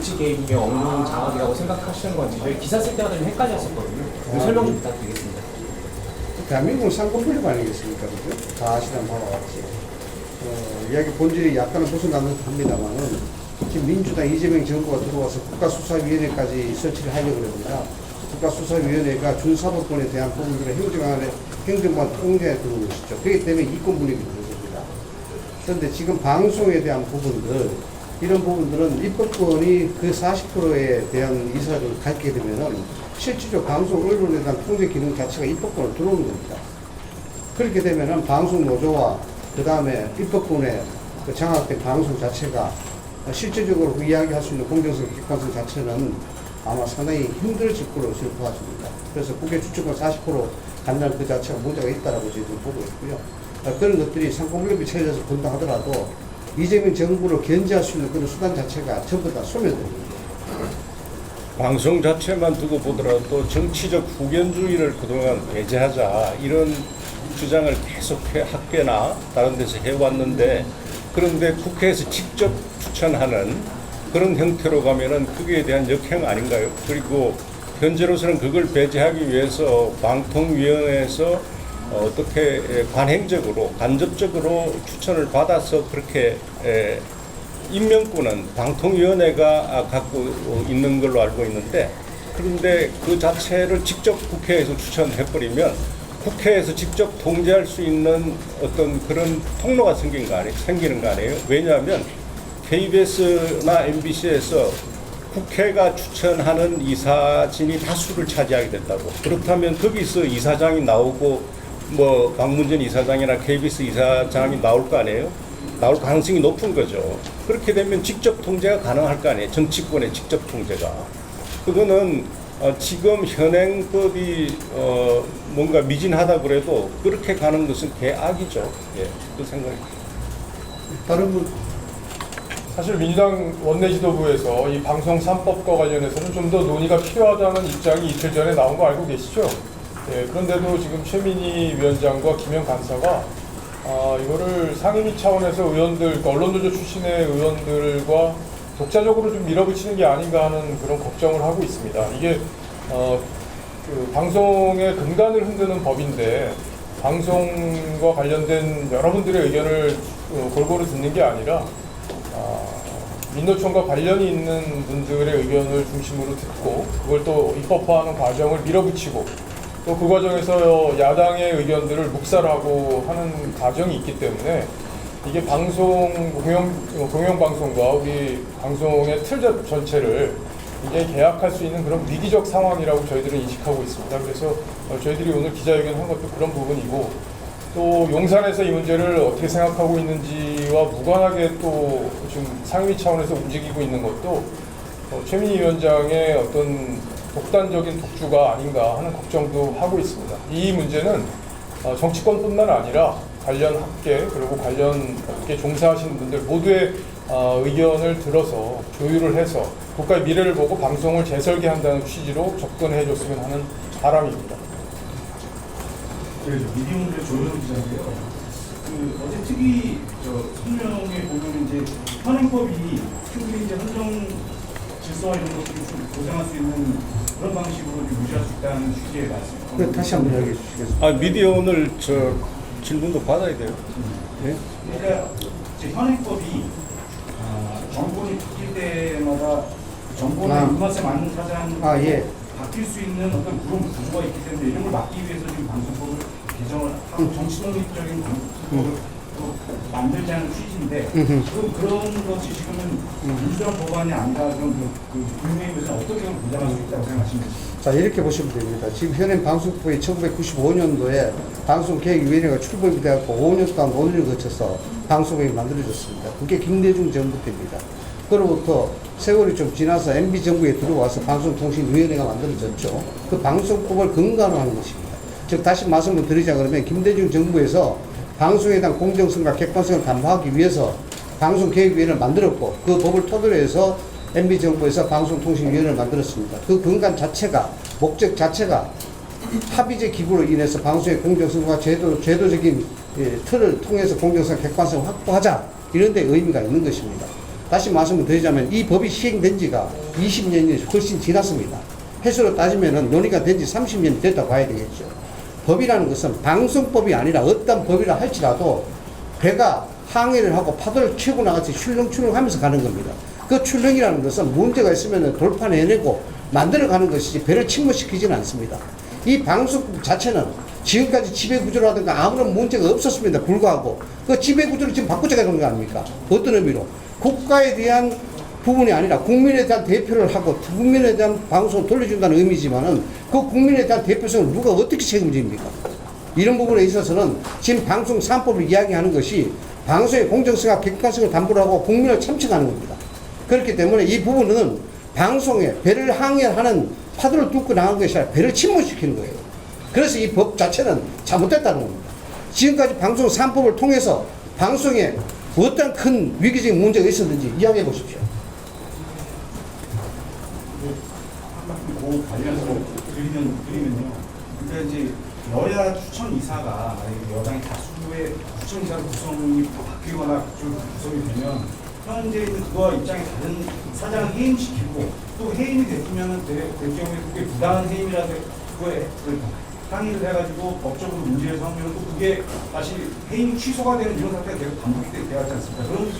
정치 개입이 언론 장악이라고 생각하시는 건지 저희 기사 쓸 때마다 좀 헷갈렸었거든요. 설명 좀 부탁드리겠습니다. 대한민국은 상권분립 아니겠습니까? 그죠? 다 아시는 바와 같이. 이야기 본질이 약간은 벗어나는 듯 합니다만은 지금 민주당 이재명 정부가 들어와서 국가수사위원회까지 설치를 하려고 합니다. 국가수사위원회가 준사법권에 대한 부분들을 행정관 통제에 두는 것이죠. 그렇기 때문에 이권분립이 되는 겁니다. 그런데 지금 방송에 대한 부분들, 이런 부분들은 입법권이 그 40%에 대한 이사를 갖게 되면은 실질적으로 방송 언론에 대한 통제 기능 자체가 입법권으로 들어오는 겁니다. 그렇게 되면은 방송 노조와 그 다음에 입법권의 그 장악된 방송 자체가 실질적으로 그 이야기할 수 있는 공정성, 객관성 자체는 아마 상당히 힘들어질 거로 저는 보아집니다. 그래서 국회 주축권 40% 간다는 그 자체가 문제가 있다라고 저희들은 보고 있고요. 그런 것들이 상권분립이 처해져서 본다 하더라도 이재명 정부를 견제할 수 있는 그런 수단 자체가 전부 다 소멸됩니다. 방송 자체만 두고 보더라도 정치적 후견주의를 그동안 배제하자 이런 주장을 계속해 학계나 다른 데서 해왔는데, 그런데 국회에서 직접 추천하는 그런 형태로 가면은 그에 대한 역행 아닌가요? 그리고 현재로서는 그걸 배제하기 위해서 방통위원회에서 어떻게 관행적으로 간접적으로 추천을 받아서 그렇게 임명권은 방통위원회가 갖고 있는 걸로 알고 있는데, 그런데 그 자체를 직접 국회에서 추천해버리면 국회에서 직접 통제할 수 있는 어떤 그런 통로가 생기는 거 아니에요? 왜냐하면 KBS나 MBC에서 국회가 추천하는 이사진이 다수를 차지하게 된다고. 그렇다면 거기서 이사장이 나오고 뭐 박문전 이사장이나 KBS 이사장이 나올 거 아니에요? 나올 가능성이 높은 거죠. 그렇게 되면 직접 통제가 가능할 거 아니에요? 정치권의 직접 통제가. 그거는 지금 현행법이 뭔가 미진하다 그래도 그렇게 가는 것은 개악이죠. 예, 그 생각입니다. 다른 분? 사실 민주당 원내 지도부에서 이 방송 3법과 관련해서는 좀 더 논의가 필요하다는 입장이 이틀 전에 나온 거 알고 계시죠? 예, 그런데도 지금 최민희 위원장과 김영 간사가 이거를 상임위 차원에서 의원들, 언론노조 출신의 의원들과 독자적으로 좀 밀어붙이는 게 아닌가 하는 그런 걱정을 하고 있습니다. 이게 그 방송의 근간을 흔드는 법인데 방송과 관련된 여러분들의 의견을 골고루 듣는 게 아니라 민노총과 관련이 있는 분들의 의견을 중심으로 듣고 그걸 또 입법화하는 과정을 밀어붙이고 또 그 과정에서 야당의 의견들을 묵살하고 하는 과정이 있기 때문에 이게 방송, 공영방송과 우리 방송의 틀 전체를 이게 계약할 수 있는 그런 위기적 상황이라고 저희들은 인식하고 있습니다. 그래서 저희들이 오늘 기자회견 한 것도 그런 부분이고, 또 용산에서 이 문제를 어떻게 생각하고 있는지와 무관하게 또 지금 상임위 차원에서 움직이고 있는 것도 최민희 위원장의 어떤 독단적인 독주가 아닌가 하는 걱정도 하고 있습니다. 이 문제는 정치권뿐만 아니라 관련 학계 그리고 관련 업계 종사하시는 분들 모두의 의견을 들어서 조율을 해서 국가의 미래를 보고 방송을 재설계한다는 취지로 접근해 줬으면 하는 바람입니다. 미디어문제 조현우 기자인데요. 어제 특위 성명에 보면 이제 현행법이 충분히 이제 헌정 질서와 이런 것들을 좀 보장할 수 있는 그런 방식으로 유지할 수 있다는 취지의 말씀. 다시 한번 이야기해 주시겠습니까? 미디어 오늘 질문도 받아야 돼요. 네? 그러니까 이제 현행법이 정권이 바뀔 때마다 정권의 입맛에 맞는 사장 예. 바뀔 수 있는 어떤 그런 구조가 있기 때문에 이런 걸 막기 위해서 지금 방송법을 개정을 하고 정치 독립적인 방송법을 또 만들자는 취지인데 그런 것이 지금은 민주당 법안이 아니라 그럼 국민의힘에서 어떻게 보장할 수 있다고 생각하십니까? 자, 이렇게 보시면 됩니다. 지금 현행 방송법이 1995년도에 방송계획위원회가 출범이 되었고 5년 동안 논의를 거쳐서 방송법이 만들어졌습니다. 그게 김대중 정부 때입니다. 그로부터 세월이 좀 지나서 MB 정부에 들어와서 방송통신위원회가 만들어졌죠. 그 방송법을 근간으로 하는 것입니다. 즉 다시 말씀을 드리자 그러면 김대중 정부에서 방송에 대한 공정성과 객관성을 담보하기 위해서 방송계획위원회를 만들었고 그 법을 토대로 해서 MB정부에서 방송통신위원회를 만들었습니다. 그 근간 자체가, 목적 자체가 합의제 기구로 인해서 방송의 공정성과 제도적인 틀을 통해서 공정성, 객관성을 확보하자 이런 데 의미가 있는 것입니다. 다시 말씀을 드리자면 이 법이 시행된 지가 20년이 훨씬 지났습니다. 해수로 따지면은 논의가 된 지 30년이 됐다고 봐야 되겠죠. 법이라는 것은 방송법이 아니라 어떤 법이라 할지라도 배가 항해를 하고 파도를 치고 나가서 출렁출렁하면서 가는 겁니다. 그 출렁이라는 것은 문제가 있으면 돌파해내고 만들어가는 것이지 배를 침몰시키지는 않습니다. 이 방송법 자체는 지금까지 지배구조라든가 아무런 문제가 없었습니다. 불구하고 그 지배구조를 지금 바꾸자고 하는 거 아닙니까? 어떤 의미로? 국가에 대한 부분이 아니라 국민에 대한 대표를 하고 국민에 대한 방송을 돌려준다는 의미지만은 그 국민에 대한 대표성을 누가 어떻게 책임집니까? 이런 부분에 있어서는 지금 방송 3법을 이야기하는 것이 방송의 공정성과 객관성을 담보로 하고 국민을 참칭하는 겁니다. 그렇기 때문에 이 부분은 방송에 배를 항해하는 파도를 뚫고 나간 것이 아니라 배를 침몰시키는 거예요. 그래서 이 법 자체는 잘못됐다는 겁니다. 지금까지 방송 3법을 통해서 방송에 어떤 큰 위기적인 문제가 있었는지 이야기해 보십시오. 그 관련해서 드리면요. 그러니까 이제 여야 추천 이사가 여당의 다수의 추천 이사 구성이 바뀌거나 구성이 되면 현재 있는 그와 입장이 다른 사장을 해임시키고 또 해임이 됐으면은 될 경우에 그게 부당한 해임이라도 그거에 항의를 해가지고 법적으로 문제를 삼으면 또 그게 다시 해임 취소가 되는 이런 사태가 계속 반복이 되었지 않습니까? 그런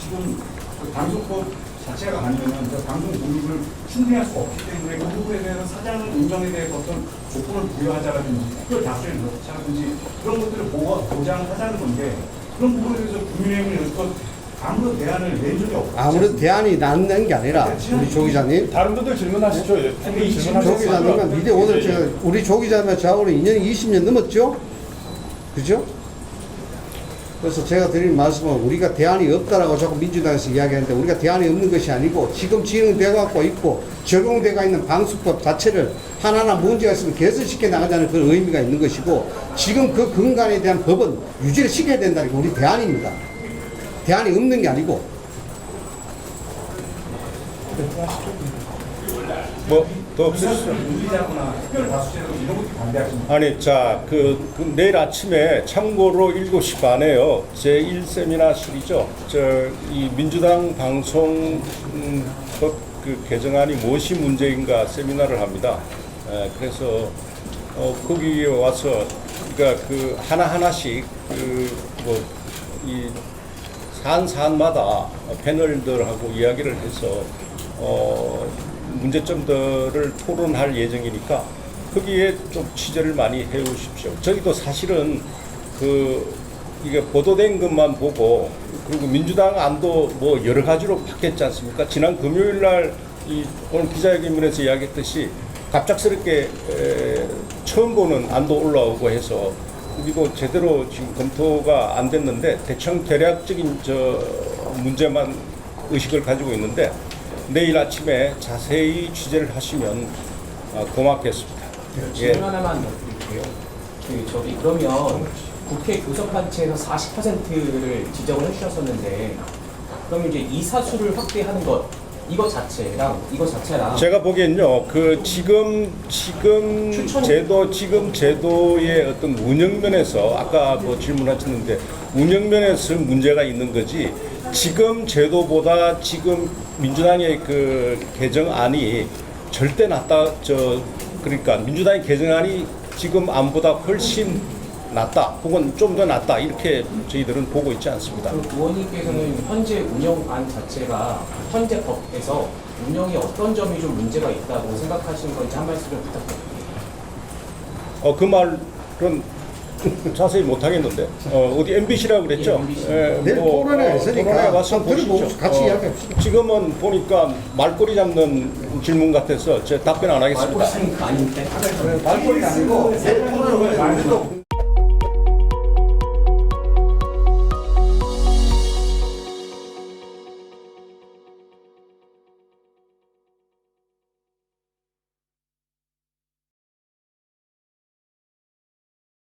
지금 그 방송법 자체가 아니면 방송 독립을 충분히 할 수가 없기 때문에 그 부분에 대해서 사장 운영에 대해서 어떤 조건을 부여하자라든지 특별 다수를 넣자라든지 그런 것들을 보장하자는 건데 그런 부분에 대해서 국민의힘은 여기서 아무런 대안을 낸 적이 없고 아무런 대안이 나는 게 아니라 우리 조 기자님, 다른 분들 질문하시죠. 예, 충분히 조 질문하시죠. 기자님은 미대 오늘 우리 조 기자님과 저하고는 인연이 20년 넘었죠? 그죠? 그래서 제가 드리는 말씀은 우리가 대안이 없다라고 자꾸 민주당에서 이야기하는데 우리가 대안이 없는 것이 아니고 지금 진행되고 있고 적용되고 있는 방송법 자체를 하나하나 문제가 있으면 개선시켜 나가자는 그런 의미가 있는 것이고 지금 그 근간에 대한 법은 유지를 시켜야 된다는 게 우리 대안입니다. 대안이 없는 게 아니고. 뭐 더 없으시죠? 유리자거나 특별 다수제도 이런 것도 반대하십니까? 아니, 자, 그 내일 아침에 참고로 7시 반에요. 제1세미나실이죠. 이 민주당 방송법 그 개정안이 무엇이 문제인가 세미나를 합니다. 그래서 거기에 와서 그러니까 그 하나하나씩 이 사안마다 패널들하고 이야기를 해서 문제점들을 토론할 예정이니까 거기에 좀 취재를 많이 해 오십시오. 저희도 사실은 이게 보도된 것만 보고 그리고 민주당 안도 뭐 여러 가지로 바뀌었지 않습니까? 지난 금요일 날 오늘 기자회견문에서 이야기했듯이 갑작스럽게 처음 보는 안도 올라오고 해서 그리고 제대로 지금 검토가 안 됐는데 대략적인 문제만 의식을 가지고 있는데 내일 아침에 자세히 취재를 하시면 고맙겠습니다. 질문 하나만 더 드릴게요. 그러면 국회 교섭단체에서 40%를 지적을 해주셨었는데 그럼 이제 이사수를 확대하는 것 이거 자체랑 제가 보기엔요 지금 제도의 어떤 운영면에서 아까 뭐 질문하셨는데 운영면에서 문제가 있는 거지 지금 제도보다 지금 민주당의 그 개정안이 절대 낫다 그러니까 민주당의 개정안이 지금 안보다 훨씬 낫다 혹은 좀 더 낫다 이렇게 저희들은 보고 있지 않습니다. 의원님께서는 현재 운영안 자체가 현재 법에서 운영에 어떤 점이 좀 문제가 있다고 생각하시는 건지 한 말씀 좀 부탁드립니다. 그 말은 자세히 못 하겠는데 어디 MBC라고 그랬죠? 예, 내일 토론회가 있으니까 토론회 와서 들어보고 보시죠. 같이 이야기합시다. 지금은 보니까 말꼬리 잡는 질문 같아서 제가 답변 안 하겠습니다. 말꼬리 쓰는 거 아닌데? 말꼬리가 아니고 내일 토론회